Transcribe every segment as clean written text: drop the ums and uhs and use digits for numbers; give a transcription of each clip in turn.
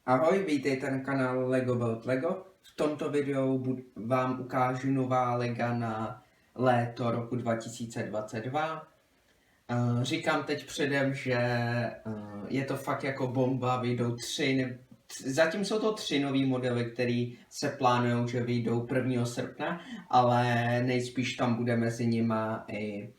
Ahoj, vítejte na kanálu LEGO Build LEGO. V tomto videu vám ukážu nová lega na léto roku 2022. Říkám teď předem, že je to fakt jako bomba, vyjdou zatím jsou to 3 nový modely, které se plánují, že vyjdou 1. srpna, ale nejspíš tam bude mezi nima i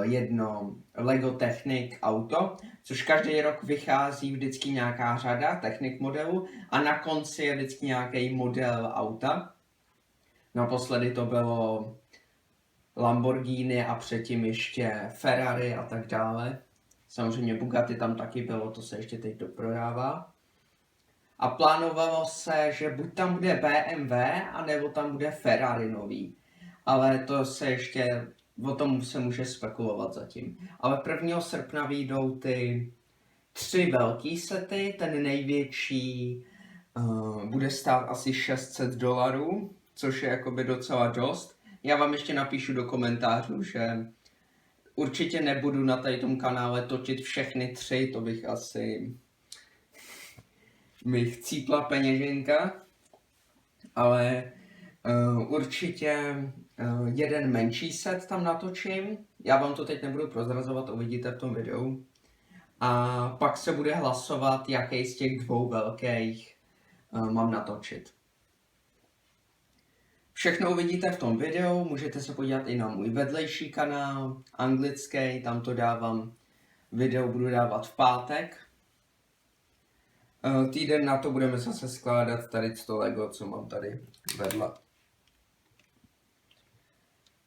jedno LEGO Technic auto, což každý rok vychází vždycky nějaká řada Technic modelů a na konci je vždycky nějaký model auta. Naposledy to bylo Lamborghini a předtím ještě Ferrari a tak dále. Samozřejmě Bugatti tam taky bylo, to se ještě teď doprodává. A plánovalo se, že buď tam bude BMW, anebo tam bude Ferrari nový. Ale to se ještě, o tom se může spekulovat zatím. Ale 1. srpna vyjdou ty 3 velký sety, ten největší bude stát asi $600, což je jakoby docela dost. Já vám ještě napíšu do komentářů, že určitě nebudu na tady tom kanále točit všechny 3, to bych asi mi chcípla peněženka, ale určitě jeden menší set tam natočím. Já vám to teď nebudu prozrazovat, uvidíte v tom videu. A pak se bude hlasovat, jaký z těch 2 velkých mám natočit. Všechno uvidíte v tom videu, můžete se podívat i na můj vedlejší kanál, anglický, tam to dávám, video budu dávat v pátek. Týden na to budeme zase skládat tady to LEGO, co mám tady vedle.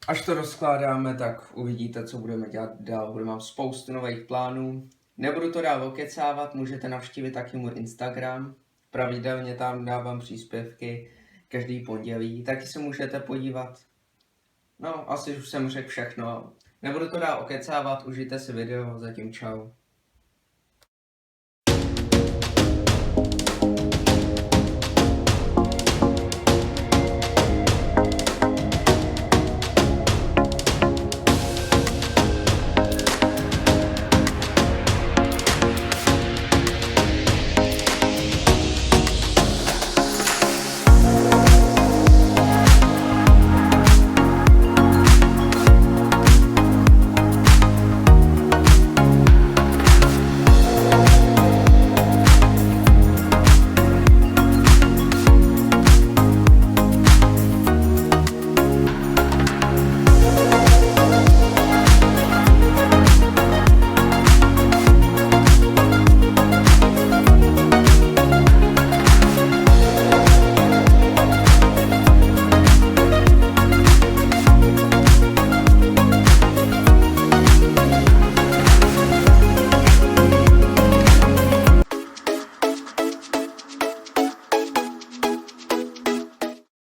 Až to rozkládáme, tak uvidíte, co budeme dělat dál. Budu mám spoustu nových plánů. Nebudu to dál okecávat, můžete navštívit taky můj Instagram. Pravidelně tam dávám příspěvky každý pondělí, taky se můžete podívat. No, asi už jsem řekl všechno. Nebudu to dál okecávat, užijte si video, zatím čau.